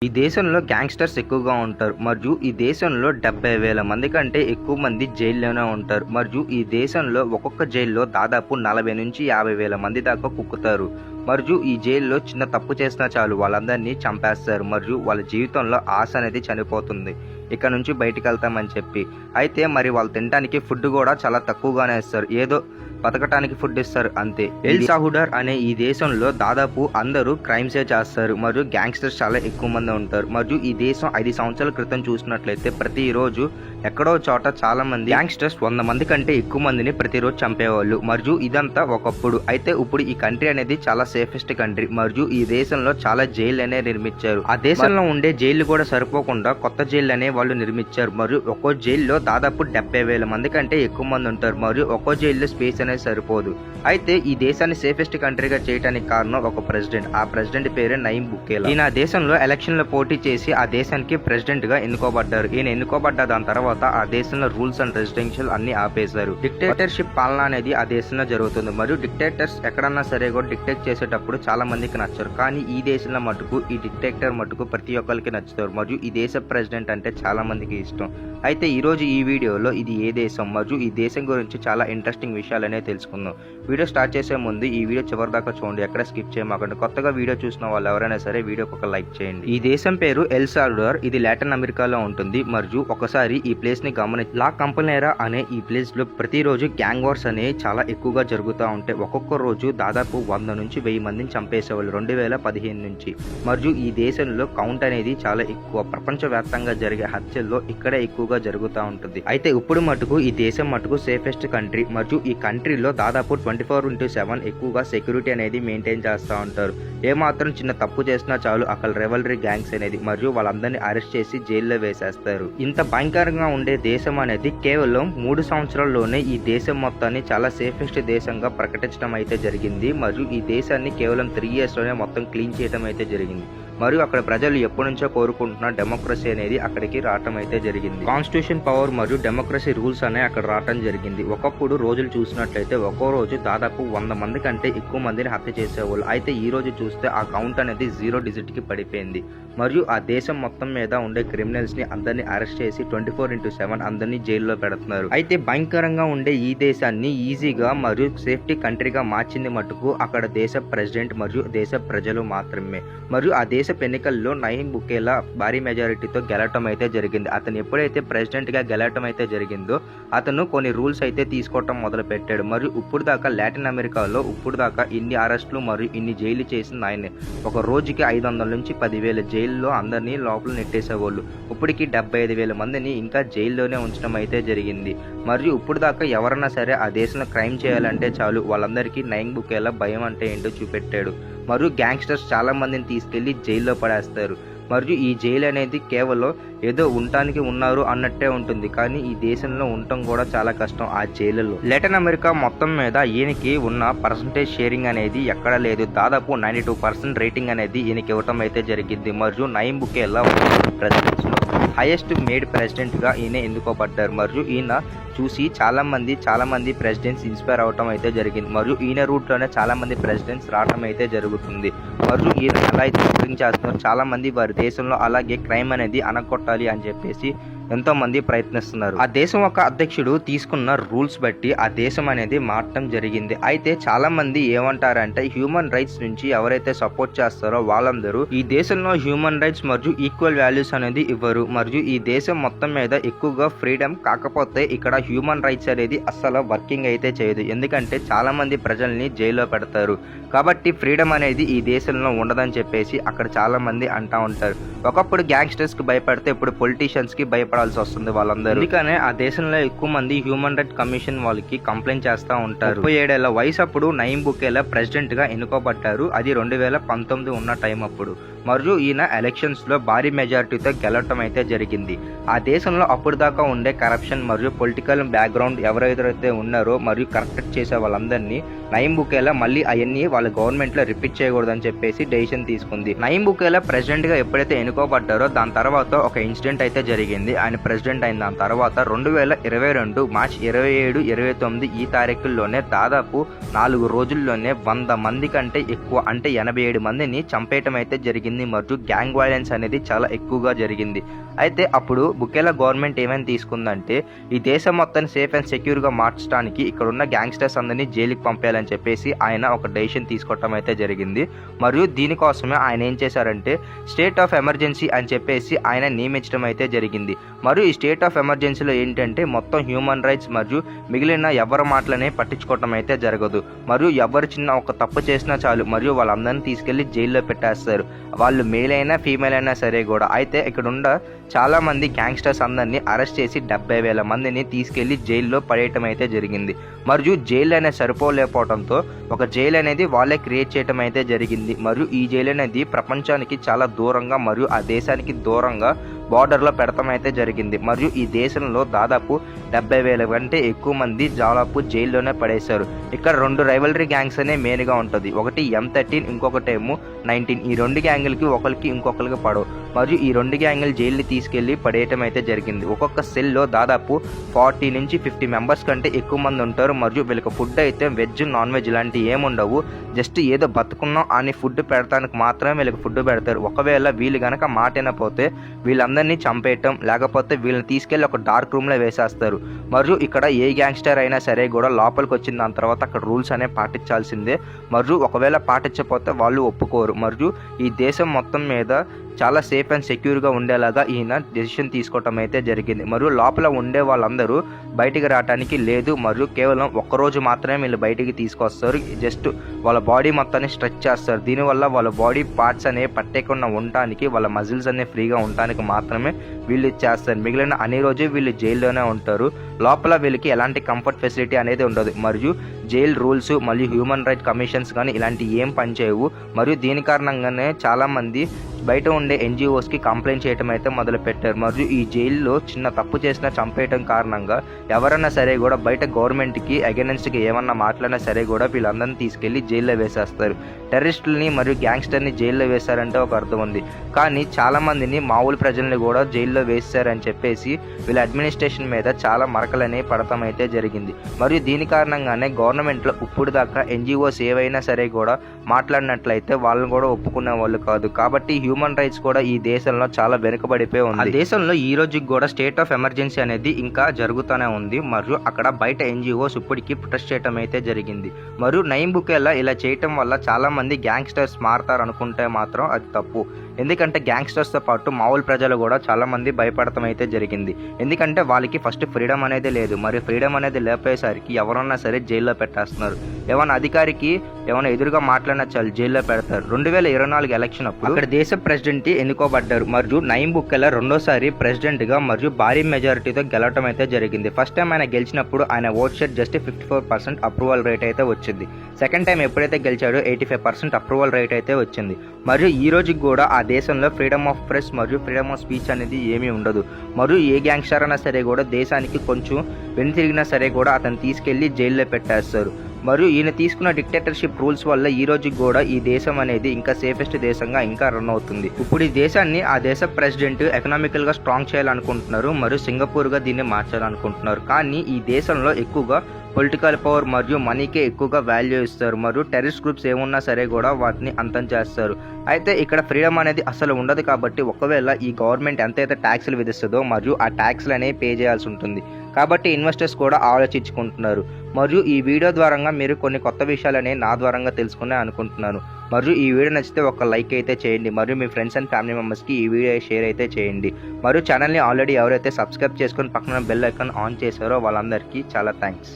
ఈ దేశంలో గ్యాంగ్స్టర్స్ ఎక్కువగా ఉంటారు మరియు ఈ దేశంలో 70,000 మంది కంటే ఎక్కువ మంది జైల్లోనే ఉంటారు మరియు ఈ దేశంలో ఒక్కొక్క జైల్లో దాదాపు 40 నుంచి 50,000 మంది దాకా కుక్కుతారు మరియు ఈ జైల్లో చిన్న తప్పు చేసినా చాలు వాళ్ళందరినీ చంపేస్తారు మరియు వాళ్ళ జీవితంలో ఆశ అనేది చనిపోతుంది ఇక్కడ నుంచి బయటికి వెళ్తామని చెప్పి. అయితే మరి వాళ్ళు తినడానికి ఫుడ్ కూడా చాలా తక్కువగానే ఇస్తారు, ఏదో బతకటానికి ఫుడ్ ఇస్తారు అంతే. ఎల్ సాల్వడార్ అనే ఈ దేశంలో దాదాపు అందరూ క్రైమ్సే చేస్తారు మరియు గ్యాంగ్స్టర్స్ చాలా ఎక్కువ మంది ఉంటారు మరియు ఈ దేశం 5 సంవత్సరాల క్రితం చూసినట్లయితే ప్రతిరోజు ఎక్కడో చోట చాలా మంది గ్యాంగ్స్టర్స్ 100 మంది కంటే ఎక్కువ మందిని ప్రతిరోజు చంపేవాళ్ళు మరియు ఇదంతా ఒకప్పుడు. అయితే ఇప్పుడు ఈ కంట్రీ అనేది చాలా సేఫెస్ట్ కంట్రీ మరియు ఈ దేశంలో చాలా జైలు అనే నిర్మించారు. ఆ దేశంలో ఉండే జైలు కూడా సరిపోకుండా కొత్త జైలు అనే వాళ్ళు నిర్మించారు మరియు ఒక్కో జైల్లో దాదాపు 70,000 మంది కంటే ఎక్కువ మంది ఉంటారు మరియు ఒక్కో జైల్లో స్పేస్ అనేది సరిపోదు. అయితే ఈ దేశాన్ని సేఫెస్ట్ కంట్రీగా చేయడానికి కారణం ఒక ప్రెసిడెంట్. ఆ ప్రెసిడెంట్ పేరే నయీబ్ బుకేలా. ఈయన ఆ దేశంలో ఎలక్షన్ లో పోటీ చేసి ఆ దేశానికి ప్రెసిడెంట్ గా ఎన్నుకోబడ్డారు. ఈయన ఎన్నుకోబడ్డ దాని తర్వాత ఆ దేశంలో రూల్స్ అండ్ రెసిడెన్షియల్ అన్ని ఆపేశారు. డిక్టేటర్షిప్ పాలన అనేది ఆ దేశంలో జరుగుతుంది మరియు డిక్టేటర్స్ ఎక్కడన్నా సరే కూడా డిక్టేట్ చేసేటప్పుడు చాలా మందికి నచ్చరు. కానీ ఈ దేశంలో మటుకు ఈ డిక్టేటర్ మటుకు ప్రతి ఒక్కరికి నచ్చుతారు మరియు ఈ దేశ ప్రెసిడెంట్ అంటే చాలా మందికి ఇష్టం. అయితే ఈ రోజు ఈ వీడియోలో ఇది ఏ దేశం మరియు ఈ దేశం గురించి చాలా ఇంట్రెస్టింగ్ విషయాలనే తెలుసుకుందాం. వీడియో స్టార్ట్ చేసే ముందు ఈ వీడియో చివరి దాకా చూడండి, ఎక్కడ స్కిప్ చేయమాకండి. కొత్తగా వీడియో చూసిన వాళ్ళు ఎవరైనా సరే వీడియోకి ఒక లైక్ చేయండి. ఈ దేశం పేరు ఎల్ సాల్వడార్. ఇది లాటిన్ అమెరికాలో ఉంటుంది మరియు ఒకసారి ఈ ప్లేస్ ని గమనించి లా కంపనేరా అనే ఈ ప్లేస్ లో ప్రతిరోజు గ్యాంగ్ వార్స్ అనేవి చాలా ఎక్కువగా జరుగుతూ ఉంటాయి. ఒక్కొక్క రోజు దాదాపు 100 నుంచి 1000 మందిని చంపేసేవాళ్ళు 2015 నుంచి. మరియు ఈ దేశంలో కౌంట్ అనేది చాలా ఎక్కువ. ప్రపంచవ్యాప్తంగా జరిగే హత్యల్లో ఇక్కడే ఎక్కువగా జరుగుతూ ఉంటుంది. అయితే ఇప్పుడు మటుకు ఈ దేశం మటుకు సేఫెస్ట్ కంట్రీ మరియు ఈ కంట్రీలో దాదాపు 24/7 ఎక్కువగా సెక్యూరిటీ అనేది మెయింటైన్ చేస్తూ ఉంటారు. ఏమాత్రం చిన్న తప్పు చేసినా చాలు అక్కడ రెవల్రీ గ్యాంగ్స్ అనేది మరియు వాళ్ళందరినీ అరెస్ట్ చేసి జైల్లో వేసేస్తారు. ఇంత భయంకరంగా ఉండే దేశం అనేది కేవలం 3 సంవత్సరాల్లోనే ఈ దేశం మొత్తాన్ని చాలా సేఫెస్ట్ దేశంగా ప్రకటించడం అయితే జరిగింది మరియు ఈ దేశాన్ని కేవలం 3 years లోనే మొత్తం క్లీన్ చేయడం అయితే జరిగింది మరియు అక్కడ ప్రజలు ఎప్పటి నుంచో కోరుకుంటున్న డెమోక్రసీ అనేది అక్కడికి రావటం అయితే జరిగింది. కాన్స్టిట్యూషన్ పవర్ మరియు డెమోక్రసీ రూల్స్ అనే అక్కడ రావటం జరిగింది. ఒకప్పుడు రోజులు చూసినట్లయితే ఒక్కో రోజు దాదాపు 100 మంది కంటే ఎక్కువ మందిని హత్య చేసేవాళ్ళు. అయితే ఈ రోజు చూస్తే ఆ కౌంట్ అనేది 0 digit కి పడిపోయింది మరియు ఆ దేశం మొత్తం మీద ఉండే క్రిమినల్స్ ని అందరినీ అరెస్ట్ చేసి 24/7 అందరినీ జైల్లో పెడుతున్నారు. అయితే భయంకరంగా ఉండే ఈ దేశాన్ని ఈజీగా మరియు సేఫ్టీ కంట్రీగా మార్చింది మటుకు అక్కడ దేశ ప్రెసిడెంట్ మరియు దేశ ప్రజలు మాత్రమే. మరియు ఆ దేశ ఎన్నికల్లో నయీబ్ బుకేలా భారీ మెజారిటీతో గెలవటం అయితే జరిగింది. అతను ఎప్పుడైతే ప్రెసిడెంట్ గా గెలవటం అయితే జరిగిందో అతను కొన్ని రూల్స్ అయితే తీసుకోవటం మొదలు పెట్టాడు మరియు ఇప్పుడు దాకా లాటిన్ అమెరికాలో ఇప్పుడు దాకా ఇన్ని అరెస్టులు మరియు ఇన్ని జైలు చేసింది ఆయనే. ఒక రోజుకి 500 నుంచి 10,000 జైల్లో అందరినీ లోపల నెట్టేసేవాళ్ళు. ఇప్పటికి 75,000 మందిని ఇంకా జైల్లోనే ఉంచడం అయితే జరిగింది. మరియు ఇప్పుడు దాకా ఎవరన్నా సరే ఆ దేశంలో క్రైమ్ చేయాలంటే చాలు వాళ్ళందరికీ నయీబ్ బుకేలా భయం అంటే ఏంటో చూపెట్టాడు మరియు గ్యాంగ్స్టర్స్ చాలా మందిని తీసుకెళ్లి జైల్లో పడేస్తారు మరియు ఈ జైలు అనేది కేవలం ఏదో ఉండటానికి ఉన్నారు అన్నట్టే ఉంటుంది కానీ ఈ దేశంలో ఉండటం కూడా చాలా కష్టం ఆ జైలులో. లాటిన్ అమెరికా మొత్తం మీద ఈయనకి ఉన్న పర్సంటేజ్ షేరింగ్ అనేది ఎక్కడ లేదు. దాదాపు 92% రేటింగ్ అనేది ఈయనకి ఇవ్వటం అయితే జరిగింది మరియు నయీబ్ బుకేలా ప్రెసిడెంట్స్ లో హైయెస్ట్ మేడ్ ప్రెసిడెంట్ గా ఈయన ఎన్నుకోబడ్డారు మరియు ఈయన చూసి చాలా మంది ప్రెసిడెంట్స్ ఇన్స్పైర్ అవటం అయితే జరిగింది మరియు ఈయన రూట్ లోనే చాలా మంది ప్రెసిడెంట్స్ రావటం అయితే జరుగుతుంది. మరియు ఈయన ఎలా అయితే చేస్తున్నారు చాలా మంది వారి దేశంలో అలాగే క్రైమ్ అనేది అనగొట్టాలి అని చెప్పేసి ఎంతో మంది ప్రయత్నిస్తున్నారు. ఆ దేశం ఒక అధ్యక్షుడు తీసుకున్న రూల్స్ బట్టి ఆ దేశం అనేది మారటం జరిగింది. అయితే చాలా మంది ఏమంటారంటే హ్యూమన్ రైట్స్ నుంచి ఎవరైతే సపోర్ట్ చేస్తారో వాళ్ళందరూ ఈ దేశంలో హ్యూమన్ రైట్స్ మరియు ఈక్వల్ వాల్యూస్ అనేది ఇవ్వరు మరియు ఈ దేశం మొత్తం మీద ఎక్కువగా ఫ్రీడమ్ కాకపోతే ఇక్కడ హ్యూమన్ రైట్స్ అనేది అస్సలు వర్కింగ్ అయితే చేయదు. ఎందుకంటే చాలా మంది ప్రజల్ని జైల్లో పెడతారు కాబట్టి ఫ్రీడమ్ అనేది ఈ దేశంలో ఉండదని చెప్పేసి అక్కడ చాలా మంది అంటా ఉంటారు. ఒకప్పుడు గ్యాంగ్స్టర్స్ కి భయపడితే ఇప్పుడు పొలిటీషియన్స్ కి భయపడాల్సి వస్తుంది వాళ్ళందరూ. అందుకనే ఆ దేశంలో ఎక్కువ మంది హ్యూమన్ రైట్స్ కమిషన్ వాళ్ళకి కంప్లైంట్ చేస్తూ ఉంటారు. 37 ఏళ్ల వయసు అప్పుడు నయీబ్ బుకేలా ప్రెసిడెంట్ గా ఎన్నుకోబడ్డారు. అది 2019 ఉన్న టైం అప్పుడు మరియు ఈయన ఎలక్షన్స్ లో భారీ మెజారిటీతో గెలవటం అయితే జరిగింది. ఆ దేశంలో అప్పుడు దాకా ఉండే కరప్షన్ మరియు పొలిటికల్ బ్యాక్గ్రౌండ్ ఎవరైతే ఉన్నారో మరియు కరెక్ట్ చేసే వాళ్ళందరినీ నయీబ్ బుకేలా మళ్ళీ అవన్నీ వాళ్ళ గవర్నమెంట్లో రిపీట్ చేయకూడదని చెప్పేసి డెసిషన్ తీసుకుంది. నయీం బుకేలా ప్రెసిడెంట్గా ఎప్పుడైతే ఎన్నుకోబడ్డారో దాని తర్వాత ఒక ఇన్సిడెంట్ అయితే జరిగింది. ఆయన ప్రెసిడెంట్ అయిన దాని తర్వాత 2022 మార్చి 27, 29 ఈ తారీఖుల్లోనే దాదాపు 4 రోజుల్లోనే 100 మంది కంటే ఎక్కువ అంటే 87 మందిని చంపేయటం అయితే జరిగింది. మరియు గ్యాంగ్ వైలెన్స్ అనేది చాలా ఎక్కువగా జరిగింది. అయితే అప్పుడు బుకేలా గవర్నమెంట్ ఏమైనా తీసుకుందంటే ఈ దేశం మొత్తాన్ని సేఫ్ అండ్ సెక్యూర్గా మార్చడానికి ఇక్కడ ఉన్న గ్యాంగ్స్టర్స్ అందరినీ జైలుకి పంపేయాలని చెప్పేసి ఆయన ఒక డెసిషన్ తీసుకోవటం అయితే జరిగింది. మరియు దీనికోసమే ఆయన ఏం చేశారంటే స్టేట్ ఆఫ్ ఎమర్జెన్సీ అని చెప్పేసి ఆయన నియమించడం అయితే జరిగింది. మరియు ఈ స్టేట్ ఆఫ్ ఎమర్జెన్సీలో ఏంటంటే మొత్తం హ్యూమన్ రైట్స్ మరియు మిగిలిన ఎవరి మాటలనే పట్టించుకోవటం అయితే జరగదు. మరియు ఎవరు చిన్న ఒక తప్పు చేసినా చాలు మరియు వాళ్ళందరినీ తీసుకెళ్లి జైల్లో పెట్టేస్తారు. వాళ్ళు మేల్ అయినా ఫీమేల్ అయినా సరే కూడా. అయితే ఇక్కడ ఉన్న చాలా మంది గ్యాంగ్స్టర్స్ అందరినీ అరెస్ట్ చేసి 70,000 మందిని తీసుకెళ్లి జైల్లో పడేయటం అయితే జరిగింది. మరియు జైలు అనేది సరిపోలేకపోవడంతో ఒక జైలు అనేది వాళ్ళే క్రియేట్ చేయటం అయితే జరిగింది. మరియు ఈ జైలు అనేది ప్రపంచానికి చాలా దూరంగా మరియు ఆ దేశానికి దూరంగా బార్డర్లో పెడతాం అయితే జరిగింది. మరియు ఈ దేశంలో దాదాపు 70,000 కంటే ఎక్కువ మంది దాదాపు జైల్లోనే పడేశారు. ఇక్కడ 2 రైవలరీ గ్యాంగ్స్ అనే మెయిన్గా ఉంటుంది. ఒకటి M13, ఇంకొకటేమో 19. ఈ 2 గ్యాంగులకి ఒకరికి ఇంకొకరికి పడవు. మరియు ఈ 2 గ్యాంగులు జైలుని తీసుకెళ్లి పడేయటం అయితే జరిగింది. ఒక్కొక్క సెల్లో దాదాపు 40 నుంచి 50 మెంబర్స్ కంటే ఎక్కువ మంది ఉంటారు. మరియు వీళ్ళకి ఫుడ్ అయితే వెజ్, నాన్ వెజ్ ఇలాంటివి ఏముండవు. జస్ట్ ఏదో బతుకున్నాం అని ఫుడ్ పెడతానికి మాత్రమే వీళ్ళకి ఫుడ్ పెడతారు. ఒకవేళ వీళ్ళు కనుక మాటినపోతే వీళ్ళందరినీ చంపేయటం, లేకపోతే వీళ్ళని తీసుకెళ్లి ఒక డార్క్ రూమ్లో వేసేస్తారు. మరియు ఇక్కడ ఏ గ్యాంగ్స్టర్ అయినా సరే కూడా లోపలికి వచ్చిన దాని తర్వాత అక్కడ రూల్స్ అనేవి పాటించాల్సిందే. మరియు ఒకవేళ పాటించకపోతే వాళ్ళు ఒప్పుకోరు. మరియు ఈ దేశం మొత్తం మీద చాలా సేఫ్ అండ్ సెక్యూర్గా ఉండేలాగా ఈయన డెసిషన్ తీసుకోవటం అయితే జరిగింది. మరియు లోపల ఉండే వాళ్ళందరూ బయటికి రావడానికి లేదు. మరియు కేవలం ఒక్కరోజు మాత్రమే వీళ్ళు బయటికి తీసుకొస్తారు. జస్ట్ వాళ్ళ బాడీ మొత్తాన్ని స్ట్రెచ్ చేస్తారు. దీనివల్ల వాళ్ళ బాడీ పార్ట్స్ అనేవి పట్టేయకుండా ఉండటానికి, వాళ్ళ మజిల్స్ అనేవి ఫ్రీగా ఉండటానికి మాత్రమే వీళ్ళు చేస్తారు. మిగిలిన అన్ని రోజు వీళ్ళు జైల్లోనే ఉంటారు. లోపల వీళ్ళకి ఎలాంటి కంఫర్ట్ ఫెసిలిటీ అనేది ఉండదు. మరియు జైల్ రూల్స్ మరియు హ్యూమన్ రైట్ కమిషన్స్ కానీ ఇలాంటి ఏం పనిచేయవు. మరియు దీని కారణంగానే చాలామంది బయట ఉండే NGOస్కి కంప్లైంట్ చేయడం అయితే మొదలుపెట్టారు. మరియు ఈ జైల్లో చిన్న తప్పు చేసినా చంపేయటం కారణంగా ఎవరన్నా సరే కూడా బయట గవర్నమెంట్కి అగెనెస్ట్గా ఏమన్నా మాట్లాడినా సరే కూడా వీళ్ళందరినీ తీసుకెళ్లి జైల్లో వేసేస్తారు. టెర్రరిస్టులని మరియు గ్యాంగ్స్టర్ని జైల్లో వేశారంటే ఒక అర్థం ఉంది. కానీ చాలామందిని మామూలు ప్రజల్ని కూడా జైల్లో వేశారని చెప్పేసి వీళ్ళ అడ్మినిస్ట్రేషన్ మీద చాలా మరకలనే పడటం అయితే జరిగింది. మరియు దీని కారణంగానే గవర్నమెంట్లో ఇప్పుడు దాకా NGOస్ ఏవైనా సరే కూడా మాట్లాడినట్లయితే వాళ్ళని కూడా ఒప్పుకునే వాళ్ళు కాదు. కాబట్టి హ్యూమన్ రైట్స్ కూడా ఈ దేశంలో చాలా వెనుకబడిపోయి ఉంది. ఆ దేశంలో ఈ రోజుకి కూడా స్టేట్ ఆఫ్ ఎమర్జెన్సీ అనేది ఇంకా జరుగుతూనే ఉంది. మరియు అక్కడ బయట NGOస్ ఇప్పటికీ ప్రొటెస్ట్ చేయడం అయితే జరిగింది. మరియు నయీం బుకేలా ఇలా చేయటం వల్ల చాలా మంది గ్యాంగ్స్టర్స్ మారతారు అనుకుంటే మాత్రం అది తప్పు. ఎందుకంటే గ్యాంగ్స్టర్స్తో పాటు మామూలు ప్రజలు కూడా చాలా మంది భయపడటం అయితే జరిగింది. ఎందుకంటే వాళ్ళకి ఫస్ట్ ఫ్రీడమ్ అనేది లేదు. మరియు ఫ్రీడమ్ అనేది లేకపోయేసరికి ఎవరన్నా సరే జైల్లో పెట్టేస్తున్నారు. ఏమైనా అధికారికి ఏమైనా ఎదురుగా మాట్లాడినా చాలు జైల్లో పెడతారు. 2024 ఎలక్షన్ అప్పుడు అక్కడ దేశ ప్రెసిడెంట్ ఎన్నుకోబడ్డారు. మరియు నయీం బుకేలా రెండోసారి ప్రెసిడెంట్గా మరియు భారీ మెజారిటీతో గెలవటం అయితే జరిగింది. ఫస్ట్ టైం ఆయన గెలిచినప్పుడు ఆయన vote share just 54% approval rate అయితే వచ్చింది. సెకండ్ టైం ఎప్పుడైతే గెలిచాడో 85% అప్రూవల్ రేట్ అయితే వచ్చింది. మరియు ఈ రోజుకి కూడా ఆ దేశంలో ఫ్రీడమ్ ఆఫ్ ప్రెస్ మరియు ఫ్రీడమ్ ఆఫ్ స్పీచ్ అనేది ఏమీ ఉండదు. మరియు ఏ గ్యాంగ్స్టర్ అయినా సరే కూడా దేశానికి కొంచెం వెనుతిరిగినా సరే కూడా అతను తీసుకెళ్లి జైల్లో పెట్టేస్తారు. మరియు ఈయన తీసుకున్న డిక్టేటర్షిప్ రూల్స్ వల్ల ఈ రోజుకి కూడా ఈ దేశం అనేది ఇంకా సేఫెస్ట్ దేశంగా ఇంకా రన్ అవుతుంది. ఇప్పుడు ఈ దేశాన్ని ఆ దేశ ప్రెసిడెంట్ ఎకనామికల్గా స్ట్రాంగ్ చేయాలనుకుంటున్నారు. మరియు సింగపూర్గా దీన్ని మార్చాలనుకుంటున్నారు. కానీ ఈ దేశంలో ఎక్కువగా పొలిటికల్ పవర్ మరియు మనీకే ఎక్కువగా వాల్యూ ఇస్తారు. మరియు టెర్రరిస్ట్ గ్రూప్స్ ఏమున్నా సరే కూడా వాటిని అంతం చేస్తారు. అయితే ఇక్కడ ఫ్రీడమ్ అనేది అసలు ఉండదు. కాబట్టి ఒకవేళ ఈ గవర్నమెంట్ ఎంతైతే ట్యాక్స్లు విధిస్తుందో మరియు ఆ ట్యాక్స్లు అనేవి పే చేయాల్సి ఉంటుంది. కాబట్టి ఇన్వెస్టర్స్ కూడా ఆలోచించుకుంటున్నారు. మరియు ఈ వీడియో ద్వారా మీరు కొన్ని కొత్త విషయాలనే నా ద్వారా తెలుసుకునే అనుకుంటున్నాను. మరియు ఈ వీడియో నచ్చితే ఒక లైక్ అయితే చేయండి. మరియు మీ ఫ్రెండ్స్ అండ్ ఫ్యామిలీ మెంబర్స్కి ఈ వీడియో షేర్ అయితే చేయండి. మరియు ఛానల్ని ఆల్రెడీ ఎవరైతే సబ్స్క్రైబ్ చేసుకొని పక్కన బెల్ ఐకాన్ ఆన్ చేశారో వాళ్ళందరికీ చాలా థ్యాంక్స్.